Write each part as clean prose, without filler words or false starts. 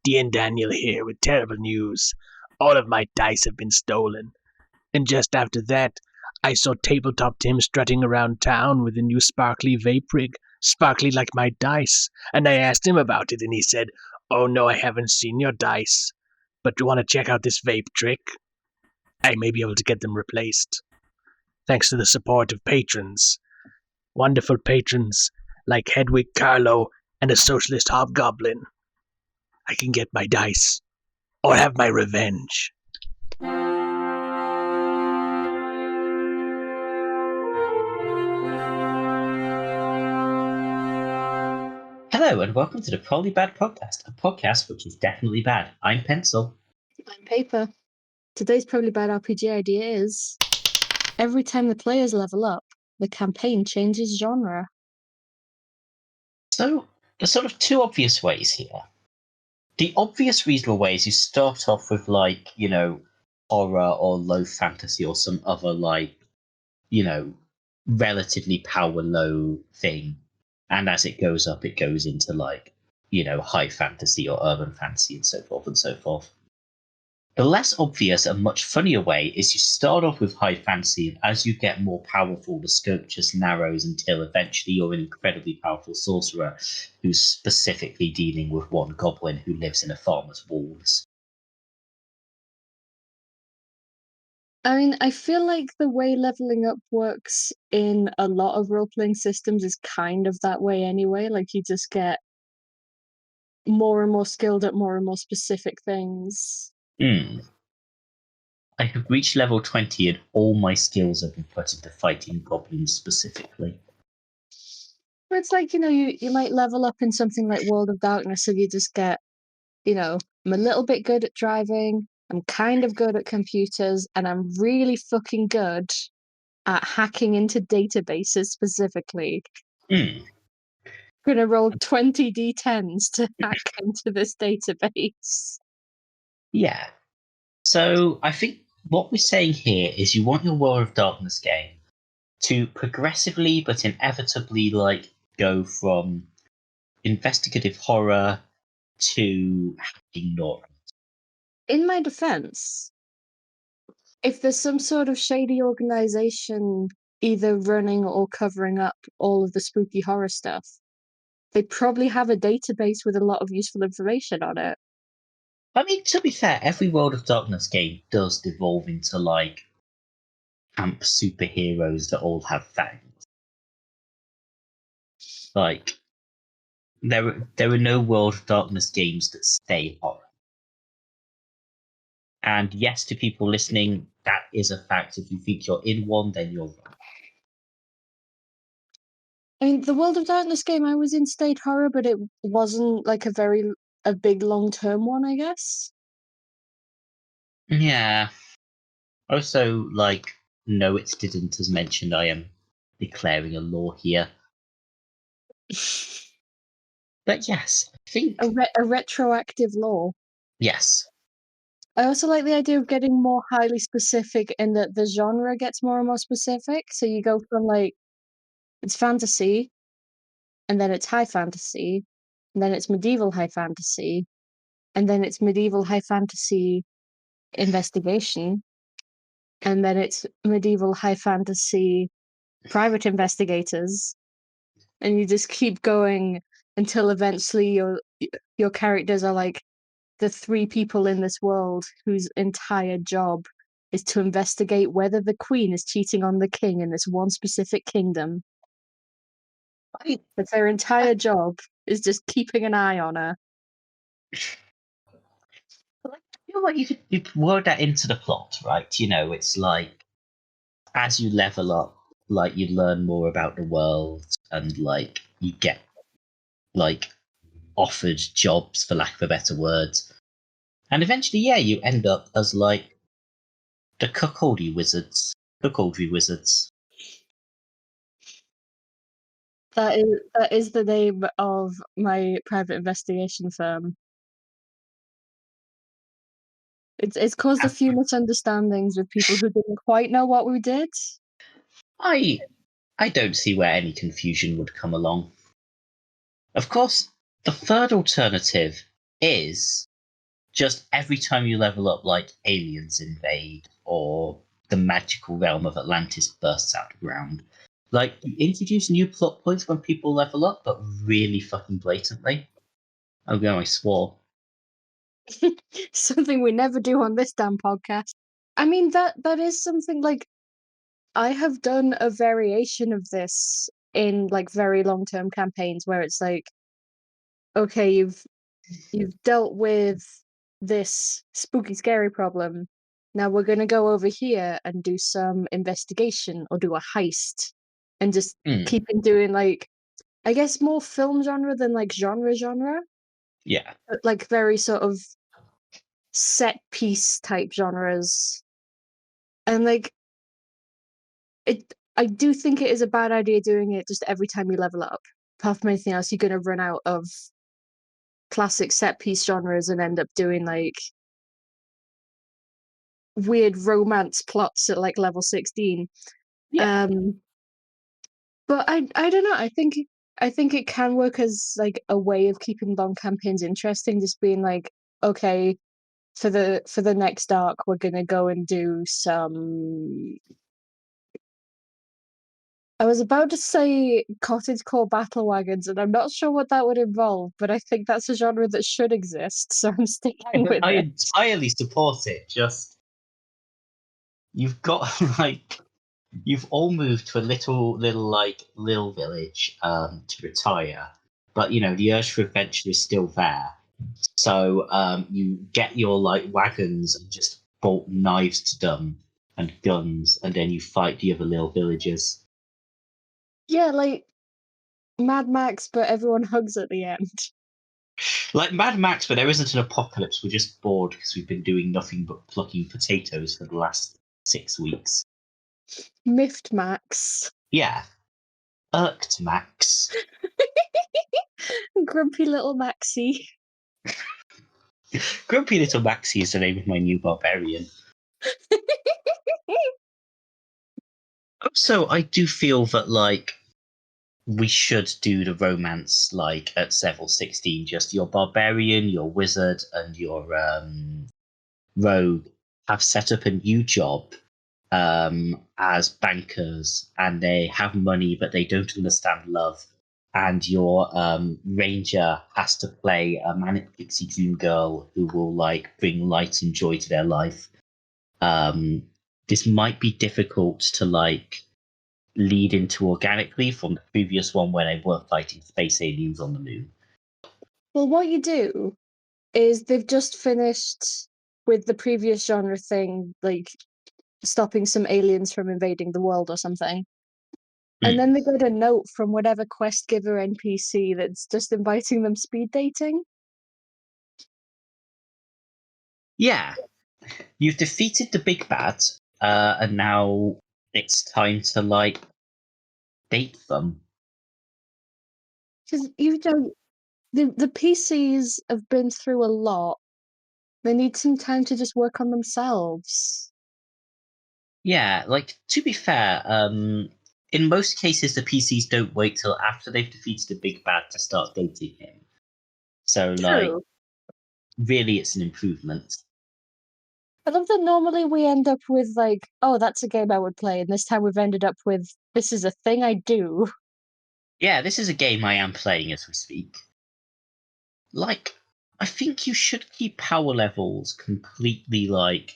Dean Daniel here with terrible news. All of my dice have been stolen. And just after that, I saw Tabletop Tim strutting around town with a new sparkly vape rig, sparkly like my dice. And I asked him about it, and he said, "Oh no, I haven't seen your dice. But do you want to check out this vape trick? I may be able to get them replaced. Thanks to the support of patrons. Wonderful patrons like Hedwig Carlo and a socialist hobgoblin. I can get my dice, or have my revenge." Hello and welcome to the Probably Bad Podcast, a podcast which is definitely bad. I'm Pencil. I'm Paper. Today's Probably Bad RPG idea is every time the players level up, the campaign changes genre. So, there's sort of two obvious ways here. The obvious reasonable way is you start off with, horror or low fantasy or some other, relatively power low thing. And as it goes up, it goes into, high fantasy or urban fantasy and so forth and so forth. The less obvious and much funnier way is you start off with high fantasy, and as you get more powerful, the scope just narrows until eventually you're an incredibly powerful sorcerer who's specifically dealing with one goblin who lives in a farmer's walls. I mean, I feel like the way leveling up works in a lot of role-playing systems is kind of that way anyway. Like, you just get more and more skilled at more and more specific things. I have reached level 20 and all my skills have been put into fighting goblins specifically. But it's like, you might level up in something like World of Darkness, so you just get, I'm a little bit good at driving, I'm kind of good at computers, and I'm really fucking good at hacking into databases specifically. I'm gonna roll 20 d10s to hack into this database. Yeah. So I think what we're saying here is you want your World of Darkness game to progressively but inevitably go from investigative horror to hacking Nora. In my defense, if there's some sort of shady organization either running or covering up all of the spooky horror stuff, they probably have a database with a lot of useful information on it. I mean, to be fair, every World of Darkness game does devolve into camp superheroes that all have fangs. There are no World of Darkness games that stay horror. And yes, to people listening, that is a fact. If you think you're in one, then you're wrong. I mean, the World of Darkness game I was in stayed horror, but it wasn't like a big long-term one, I guess. Yeah. Also, no, it didn't, as mentioned. I am declaring a law here. But yes, I think a retroactive law. Yes. I also like the idea of getting more highly specific in that the genre gets more and more specific. So you go from it's fantasy, and then it's high fantasy, and then it's medieval high fantasy, and then it's medieval high fantasy investigation, and then it's medieval high fantasy private investigators, and you just keep going until eventually your characters are like the three people in this world whose entire job is to investigate whether the queen is cheating on the king in this one specific kingdom. But their entire job is just keeping an eye on her. I feel like you could word that into the plot, right? It's as you level up, you learn more about the world, and you get offered jobs, for lack of a better word, and eventually, yeah, you end up as the cuckoldry wizards. That is the name of my private investigation firm. It's caused a few misunderstandings with people who didn't quite know what we did. I don't see where any confusion would come along. Of course, the third alternative is just every time you level up, like aliens invade or the magical realm of Atlantis bursts out of the ground. Like, you introduce new plot points when people level up, but really fucking blatantly. Oh no, I swore. Something we never do on this damn podcast. I mean, that is something, like, I have done a variation of this in, like, very long-term campaigns where it's like, okay, you've dealt with this spooky, scary problem. Now we're gonna go over here and do some investigation or do a heist, and just keep on doing, like, I guess more film genre than like genre, Yeah. but like very sort of set piece type genres. And like I do think it is a bad idea doing it just every time you level up. Apart from anything else, you're gonna run out of classic set piece genres and end up doing like weird romance plots at like level 16. Yeah. But I don't know. I think it can work as like a way of keeping long campaigns interesting. Just being like, okay, for the next arc, we're gonna go and do some. I was about to say Cottagecore Battlewagons, and I'm not sure what that would involve, but I think that's a genre that should exist, so I'm sticking with I it. entirely support it. Just you've got like you've all moved to a little village to retire, but you know the urge for adventure is still there. So you get your like wagons and just bolt knives to them and guns, and then you fight the other little villagers. Yeah, like Mad Max, but everyone hugs at the end. Like Mad Max, but there isn't an apocalypse. We're just bored because we've been doing nothing but plucking potatoes for the last 6 weeks. Miffed Max. Yeah. Irked Max. Grumpy little Maxie. Grumpy Little Maxie is the name of my new barbarian. Also, I do feel that, like, we should do the romance, like, at level 16. Just your barbarian, your wizard, and your rogue have set up a new job as bankers, and they have money, but they don't understand love. And your ranger has to play a manic pixie dream girl who will like bring light and joy to their life. This might be difficult to like lead into organically from the previous one where they were fighting space aliens on the moon. Well, what you do is they've just finished with the previous genre thing, like stopping some aliens from invading the world or something. And then they get a note from whatever quest giver NPC that's just inviting them speed dating. Yeah, you've defeated the big bad, and now it's time to like date them. Because you don't. The PCs have been through a lot. They need some time to just work on themselves. Yeah, like to be fair, in most cases the PCs don't wait till after they've defeated the big bad to start dating him. So like True. really it's an improvement. I love that normally we end up with like, oh, that's a game I would play, and this time we've ended up with this is a thing I do. Yeah, this is a game I am playing as we speak. Like, I think you should keep power levels completely like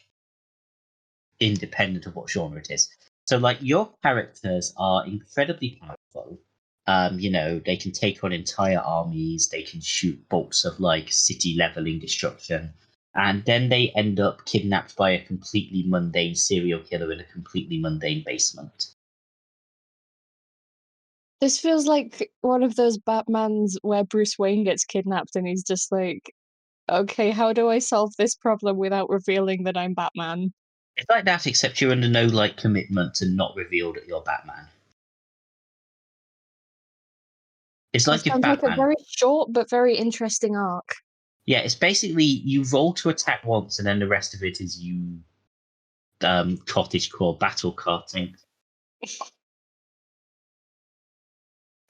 independent of what genre it is. So like your characters are incredibly powerful. You know, they can take on entire armies, they can shoot bolts of like city leveling destruction, and then they end up kidnapped by a completely mundane serial killer in a completely mundane basement. This feels like one of those Batmans where Bruce Wayne gets kidnapped and he's just like, okay, how do I solve this problem without revealing that I'm Batman? It's like that, except you're under no like commitment and not revealed that you're Batman. It's That like if sounds like a Batman. very short but very interesting arc. Yeah, it's basically you roll to attack once, and then the rest of it is you cottagecore battle karting.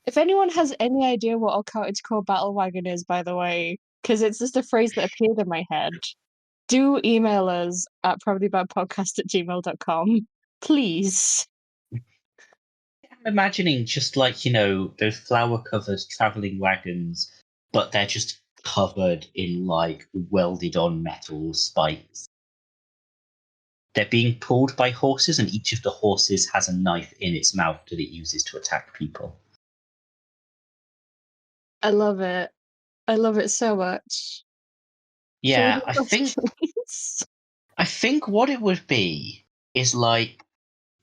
If anyone has any idea what a Cottagecore Battle Wagon is, by the way, because it's just a phrase that appeared in my head. Do email us at probablybadpodcast@gmail.com, please. I'm imagining just like, those flower-covered traveling wagons, but they're just covered in like welded-on metal spikes. They're being pulled by horses, and each of the horses has a knife in its mouth that it uses to attack people. I love it. I love it so much. Yeah, I think what it would be is like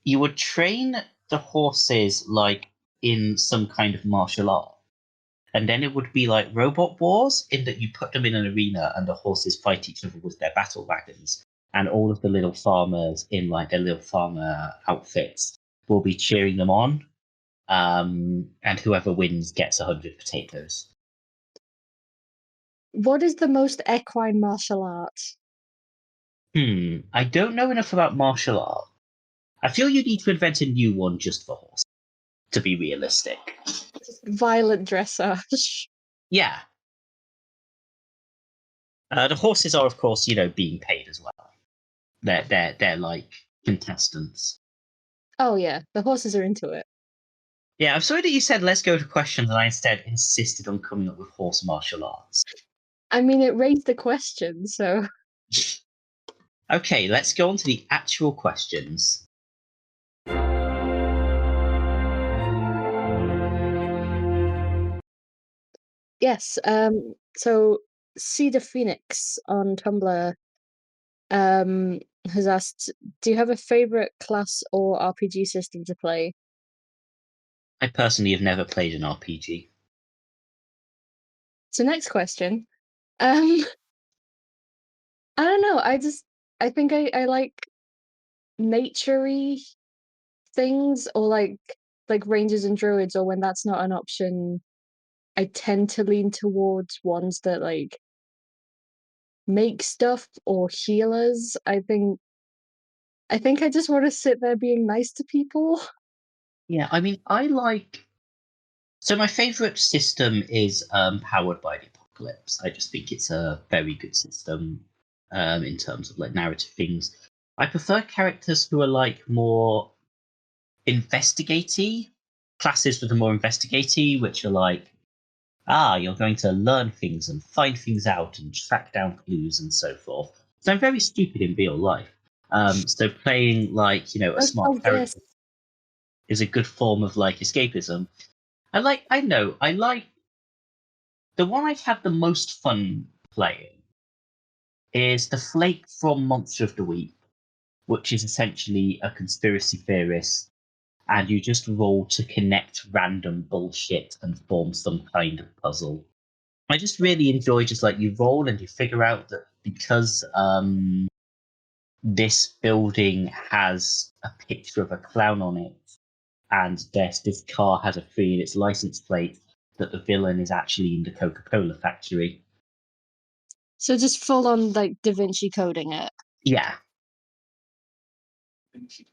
you would train the horses like in some kind of martial art. And then it would be like Robot Wars, in that you put them in an arena and the horses fight each other with their battle wagons. And all of the little farmers in like their little farmer outfits will be cheering them on. And whoever wins gets 100 potatoes. What is the most equine martial art? I don't know enough about martial art. I feel you need to invent a new one just for horses, to be realistic. Violent dressage. Yeah. The horses are, of course, being paid as well. They're like contestants. Oh yeah, the horses are into it. Yeah, I'm sorry that you said let's go to questions, and I instead insisted on coming up with horse martial arts. I mean, it raised the question, so. Okay, let's go on to the actual questions. Yes, so Cedar Phoenix on Tumblr has asked, do you have a favorite class or RPG system to play? I personally have never played an RPG. So next question. I don't know, I think I like nature-y things, or like rangers and druids, or when that's not an option, I tend to lean towards ones that like make stuff or healers. I think I just want to sit there being nice to people. Yeah, I mean, So my favorite system is Powered by the Apocalypse. I just think it's a very good system in terms of like narrative things. I prefer characters who are like more investigatey, classes that are more investigatey, which are like, you're going to learn things and find things out and track down clues and so forth. So I'm very stupid in real life. So playing like, a smart character is a good form of like escapism. I like the one I've had the most fun playing is the Flake from Monster of the Week, which is essentially a conspiracy theorist, and you just roll to connect random bullshit and form some kind of puzzle. I just really enjoy just like you roll and you figure out that because this building has a picture of a clown on it, and this car has a 3 in its license plate, that the villain is actually in the Coca-Cola factory. So just full on like Da Vinci coding it. Yeah.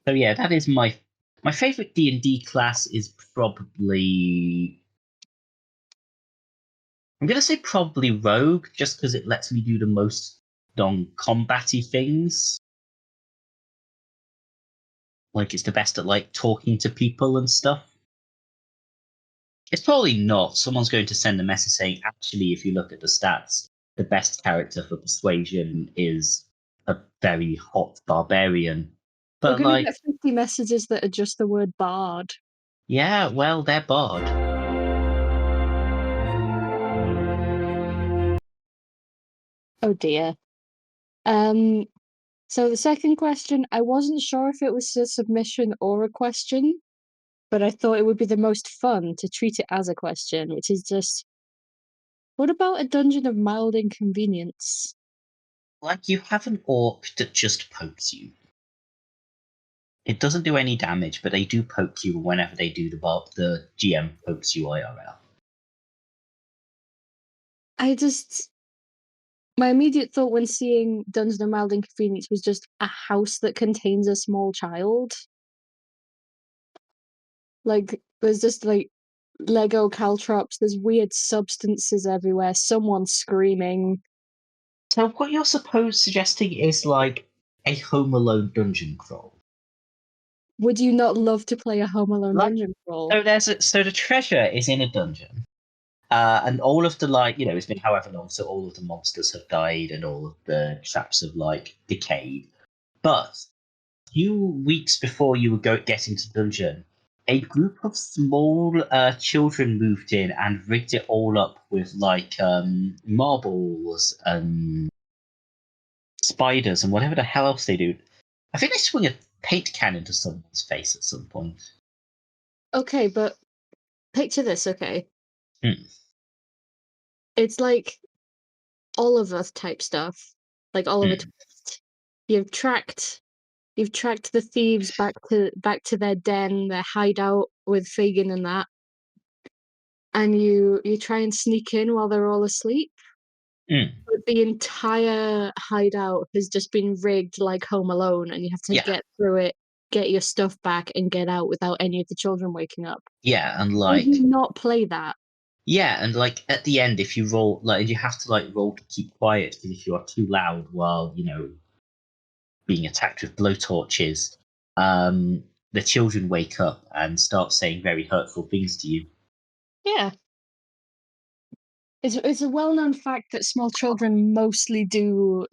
So yeah, that is my favorite D&D class is probably, I'm gonna say probably Rogue, just because it lets me do the most non-combat-y things. Like it's the best at like talking to people and stuff. It's probably not. Someone's going to send a message saying, actually, if you look at the stats, the best character for persuasion is a very hot barbarian. We're But gonna like, get 50 messages that are just the word bard. yeah, well, they're bard. Oh dear. So the second question, I wasn't sure if it was a submission or a question, but I thought it would be the most fun to treat it as a question, which is just, what about a dungeon of mild inconvenience? Like, you have an orc that just pokes you. It doesn't do any damage, but they do poke you whenever they do the GM pokes you IRL. My immediate thought when seeing Dungeon of Mild Inconvenience was just a house that contains a small child. Like, there's just like Lego caltrops. There's weird substances everywhere. Someone's screaming. So what you're suggesting is like a Home Alone dungeon crawl. Would you not love to play a Home Alone Like, dungeon crawl? so the treasure is in a dungeon. And all of the it's been however long, so all of the monsters have died and all of the traps have decayed. But a few weeks before you would get into the dungeon, a group of small children moved in and rigged it all up with marbles and spiders and whatever the hell else they do. I think they swing a paint can into someone's face at some point. Okay, but picture this, okay? Hmm. It's like Oliver type stuff. Like Oliver Twist. You've tracked the thieves back to their den, their hideout with Fagin and that. And you try and sneak in while they're all asleep. But the entire hideout has just been rigged like Home Alone, and you have to get through it, get your stuff back, and get out without any of the children waking up. Yeah, and Would you not play that? Yeah, and at the end, if you roll, you have to roll to keep quiet, because if you are too loud while being attacked with blowtorches, the children wake up and start saying very hurtful things to you. Yeah. It's a well-known fact that small children mostly do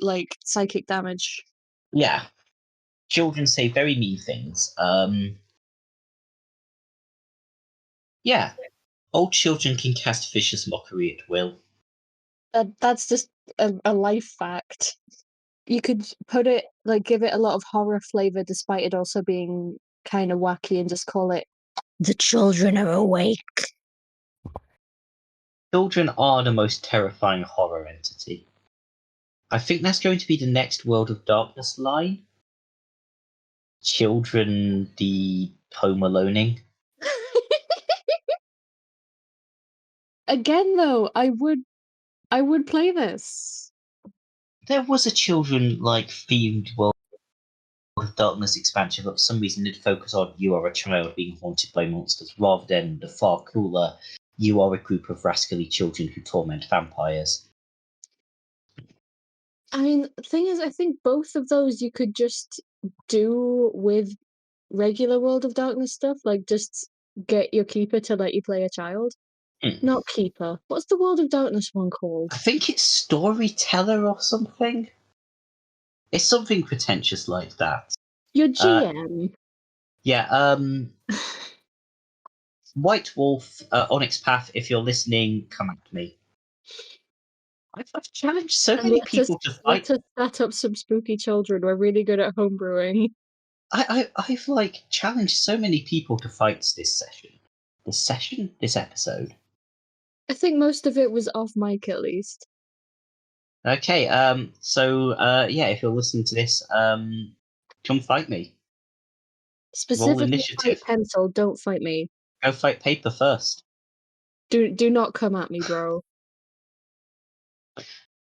psychic damage. Yeah, children say very mean things. Yeah, old children can cast vicious mockery at will. That's just a life fact. You could put it give it a lot of horror flavor, despite it also being kind of wacky, and just call it "The Children Are Awake." Children are the most terrifying horror entity. I think that's going to be the next World of Darkness line. Children, the Home Aloneing. Again, though, I would play this. There was a children themed World of Darkness expansion, but for some reason it focused on you are a child being haunted by monsters rather than the far cooler you are a group of rascally children who torment vampires. I mean, the thing is, I think both of those you could just do with regular World of Darkness stuff, just get your keeper to let you play a child. Not keeper. What's the World of Darkness one called? I think it's Storyteller or something. It's something pretentious like that. Your GM. White Wolf, Onyx Path, if you're listening, come at me. I've challenged so many people to fight. Let's set up some spooky children. We're really good at homebrewing. I've challenged so many people to fight this episode. I think most of it was off mic, at least. Okay, if you're listening to this, come fight me. Specifically, fight pencil. Don't fight me. Go fight paper first. Do not come at me, bro.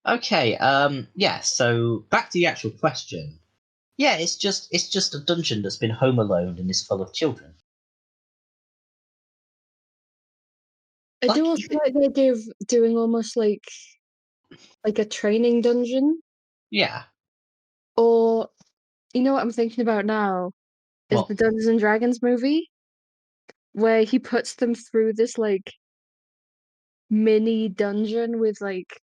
Okay, so back to the actual question. Yeah, it's just a dungeon that's been home alone and is full of children. I do also like the idea of doing almost like a training dungeon. Yeah. Or, you know what I'm thinking about now? Is the Dungeons and Dragons movie, where he puts them through this mini dungeon with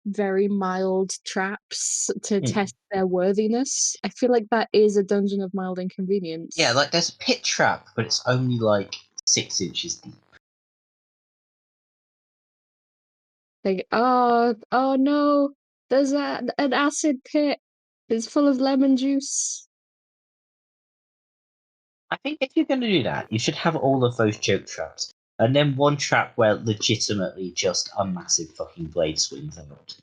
very mild traps to test their worthiness. I feel like that is a dungeon of mild inconvenience. Yeah, there's a pit trap, but it's only 6 inches deep. Oh no, there's an acid pit. It's full of lemon juice. I think if you're going to do that, you should have all of those joke traps, and then one trap where legitimately just a massive fucking blade swings out.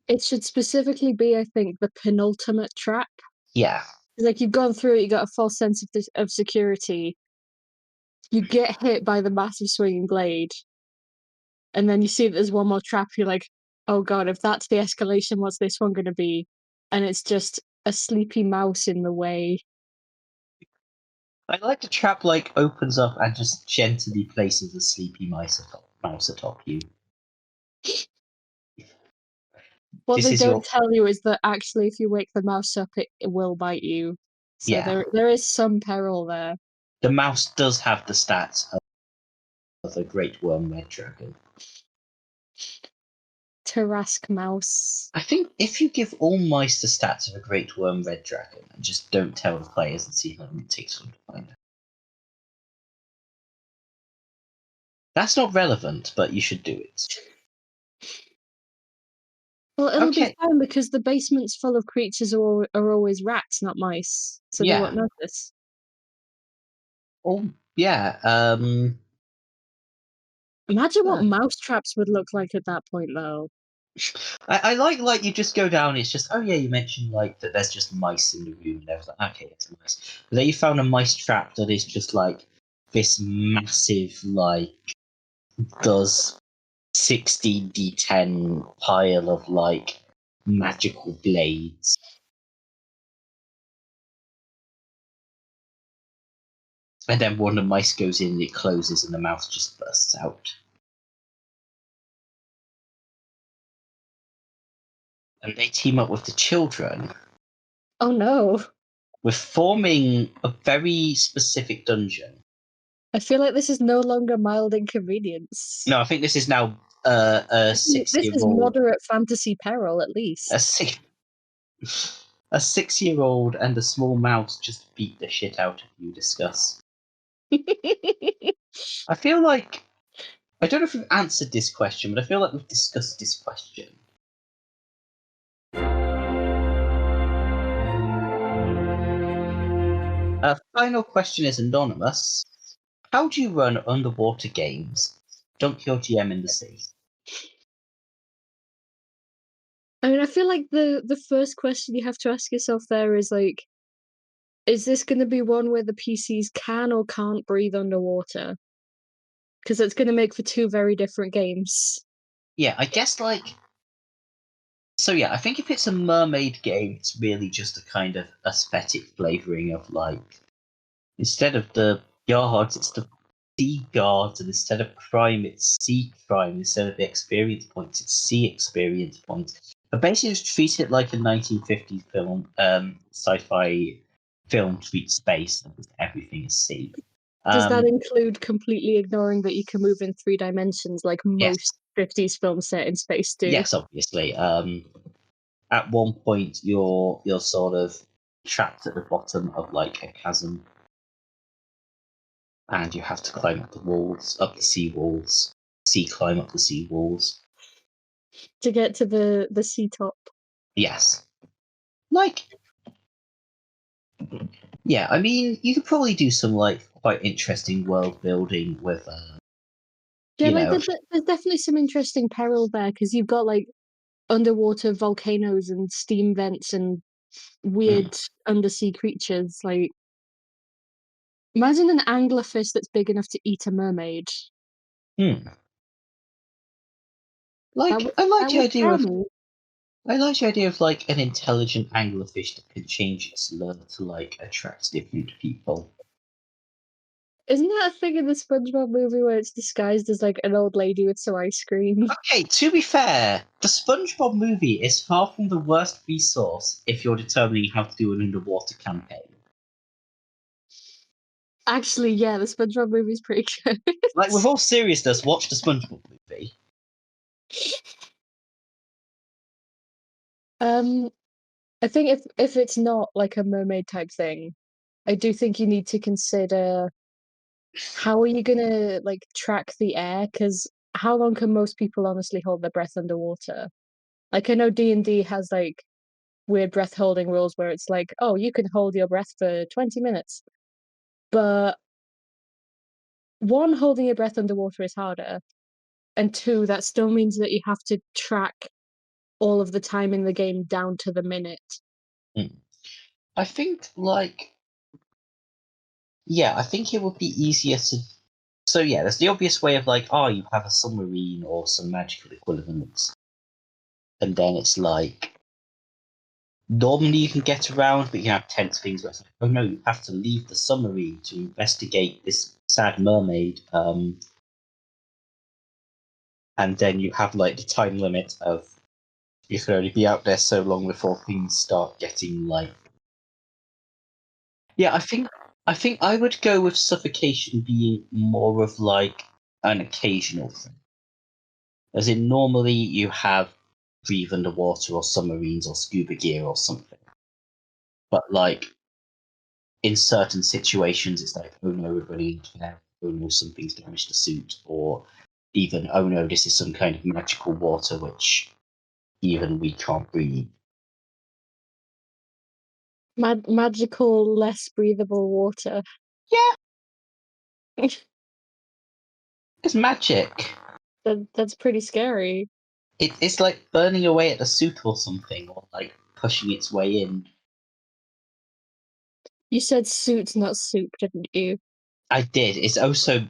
It should specifically be, I think, the penultimate trap. Yeah. You've gone through it, you got a false sense of security. You get hit by the massive swinging blade, and then you see that there's one more trap. You're like, oh god, if that's the escalation, what's this one going to be? And it's just a sleepy mouse in the way. I like the trap like opens up and just gently places a sleepy mouse atop you. What This they is don't your tell you is that actually, if you wake the mouse up, it will bite you. So yeah. there is some peril there. The mouse does have the stats of a great worm red dragon. Tarrasque mouse. I think if you give all mice the stats of a great worm red dragon and just don't tell the players and see how long it takes them to find it. That's not relevant, but you should do it. Well, it'll be Okay. fine because the basement's full of creatures are always rats, not mice, so they won't Yeah. notice. Oh, yeah. Imagine what mouse traps would look like at that point, though. I like you just go down. It's just you mentioned like that. There's just mice in the room, and everything. Okay, it's mice. But then you found a mice trap that is just like this massive does 60d10 pile of like magical blades. And then one of the mice goes in, it closes, and the mouse just bursts out. And they team up with the children. Oh no. We're forming a very specific dungeon. I feel like this is no longer mild inconvenience. No, I think this is now a This is 6-year-old. moderate fantasy peril, at least. A 6-year-old and a small mouse just beat the shit out of you. Discuss. I feel like I don't know if we've answered this question, but I feel like we've discussed this question. Final question is anonymous. How do you run underwater games? Dunk your GM in the sea. I mean, I feel like the first question you have to ask yourself there is like, is this going to be one where the PCs can or can't breathe underwater? Because it's going to make for two very different games. Yeah, I guess So yeah, I think if it's a mermaid game, it's really just a kind of aesthetic flavoring of instead of the guards, it's the sea guards, and instead of crime, it's sea crime. Instead of the experience points, it's sea experience points. But basically, just treat it like a 1950s film, sci-fi film treats space, and everything is sea. Does that include completely ignoring that you can move in 3 dimensions like most 50s films set in space do? Yes, obviously. At one point, you're sort of trapped at the bottom of like a chasm, and you have to climb up the sea walls, climb up the sea walls To get to the sea top. Yes, yeah. I mean, you could probably do some quite interesting world building with Yeah, there's definitely some interesting peril there because you've got underwater volcanoes and steam vents and weird undersea creatures. Imagine an anglerfish that's big enough to eat a mermaid. I like the idea of an intelligent anglerfish that can change its lure to attract different people. Isn't that a thing in the SpongeBob movie where it's disguised as an old lady with some ice cream? Okay, to be fair, the SpongeBob movie is far from the worst resource if you're determining how to do an underwater campaign. Actually, yeah, the SpongeBob movie's pretty good. With all seriousness, watch the SpongeBob movie. I think if it's not a mermaid type thing, I do think you need to consider how are you gonna track the air? Because how long can most people honestly hold their breath underwater? I know D&D has weird breath holding rules where it's oh, you can hold your breath for 20 minutes. But one, holding your breath underwater is harder, and two, that still means that you have to track all of the time in the game down to the minute. I think I think it would be easier to. So yeah, there's the obvious way of you have a submarine or some magical equivalents, and then it's Normally you can get around, but you have tense things where it's like, oh no, you have to leave the submarine to investigate this sad mermaid. And then you have like the time limit of you can only be out there so long before things start getting like. Yeah, I think I would go with suffocation being more of like an occasional thing. As in, normally you have breathe underwater or submarines or scuba gear or something. But like in certain situations, it's like, oh no, we're running into an error. Oh no, something's damaged the suit, or even, oh no, this is some kind of magical water which even we can't breathe. Magical, less breathable water. Yeah, it's magic. That's pretty scary. It's like burning away at the suit or something, or like pushing its way in. You said suit, not soup, didn't you? I did. It's also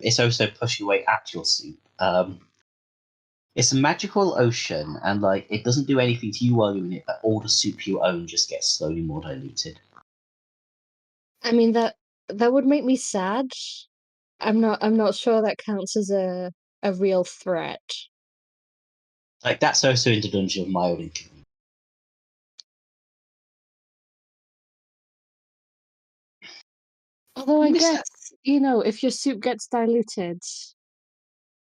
pushing away at your suit. It's a magical ocean, and like it doesn't do anything to you while you're in it, but all the soup you own just gets slowly more diluted. I mean that would make me sad. I'm not sure that counts as a real threat. Like that's also in the Dungeon of Mild Inconvenience. Although I Miss guess, that. if your soup gets diluted,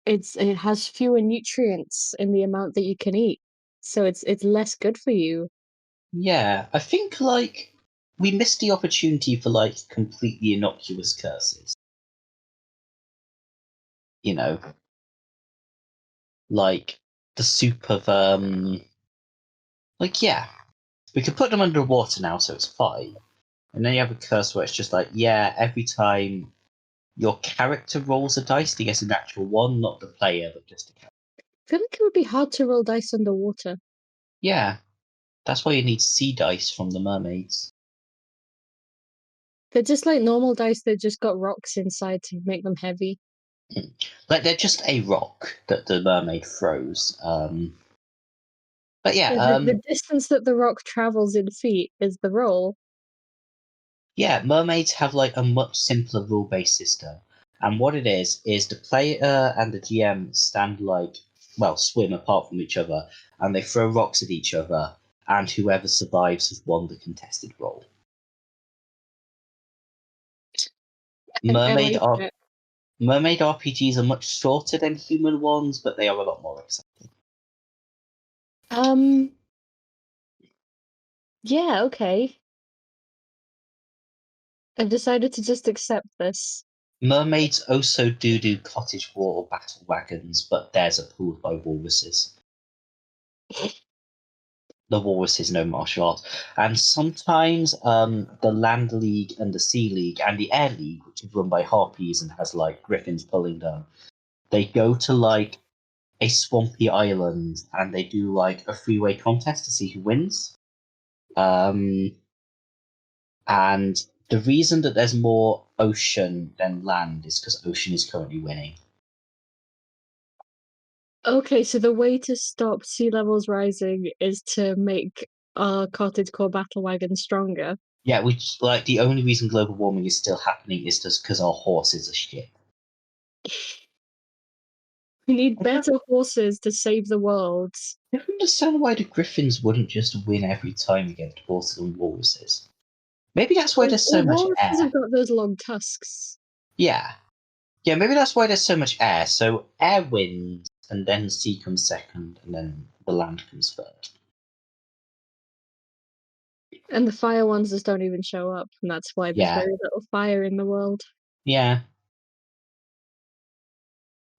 it has fewer nutrients in the amount that you can eat. So it's less good for you. Yeah, I think like we missed the opportunity for like completely innocuous curses. You know, like the soup of like yeah, we could put them underwater now, so it's fine. And then you have a curse where it's just like, yeah, every time your character rolls a dice, they get a natural one, not the player, but just the character. I feel like it would be hard to roll dice underwater. Yeah, that's why you need sea dice from the mermaids. They're just like normal dice, they've just got rocks inside to make them heavy. Like they're just a rock that the mermaid throws. But yeah, Yeah, the distance that the rock travels in feet is the roll. yeah, mermaids have like a much simpler rule-based system, and what it is the player and the GM stand like swim apart from each other, and they throw rocks at each other, and whoever survives has won the contested roll. I Mermaid like are it. Mermaid RPGs are much shorter than human ones, but they are a lot more exciting. Yeah, okay. I've decided to just accept this. Mermaids also do Cottagecore or Battlewagons, but theirs are pulled by walruses. The walruses know martial arts, and sometimes the Land League and the Sea League and the Air League, which is run by harpies and has like griffins pulling them, they go to like a swampy island and they do like a three-way contest to see who wins. And the reason that there's more ocean than land is because ocean is currently winning. Okay, so the way to stop sea levels rising is to make our cottagecore battle wagon stronger. Yeah, which like the only reason global warming is still happening is just because our horses are shit. We need better horses to save the world. I don't understand why the griffins wouldn't just win every time against horses and walruses. Maybe that's why there's so Well, much walruses air. have got those long tusks. Yeah. Yeah, maybe that's why there's so much air. So air wins, and then sea comes second, and then the land comes third. And the fire ones just don't even show up, and that's why there's Yeah. very little fire in the world. Yeah.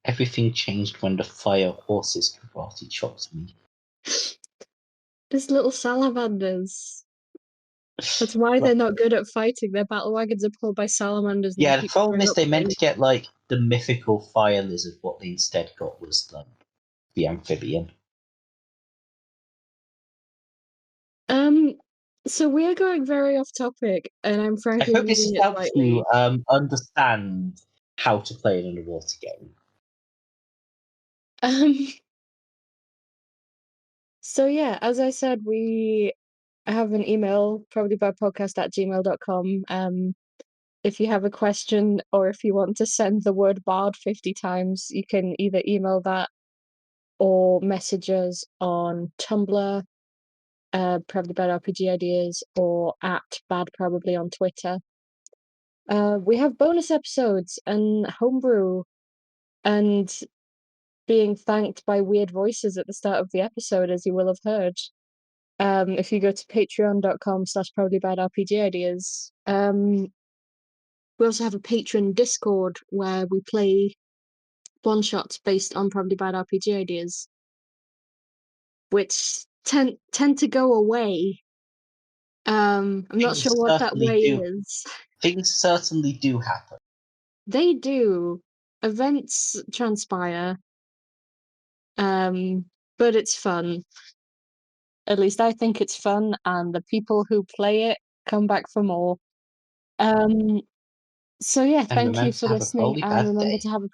Everything changed when the fire horses karate chopped me. There's little salamanders. That's why they're not good at fighting. Their battle wagons are pulled by salamanders. And Yeah, they the keep problem throwing is up they meant things. to get like the mythical fire lizard. What they instead got was the amphibian. So we are going very off topic, and I'm I frankly hope this leaving it helps you slightly. understand how to play an underwater game. Um, so yeah, as I said, we I have an email, probablybadpodcast@gmail.com. If you have a question or if you want to send the word bard 50 times, you can either email that or message us on Tumblr, Probably Bad RPG Ideas, or @badprobably on Twitter. We have bonus episodes and homebrew and being thanked by weird voices at the start of the episode, as you will have heard. If you go to patreon.com/probablybadrpgideas. We also have a patron Discord where we play one-shots based on Probably Bad RPG Ideas, which tend to go away. I'm not sure what that way is. Things certainly do happen. They do. Events transpire. But it's fun. At least I think it's fun, and the people who play it come back for more. So yeah, thank you for listening, and remember to have a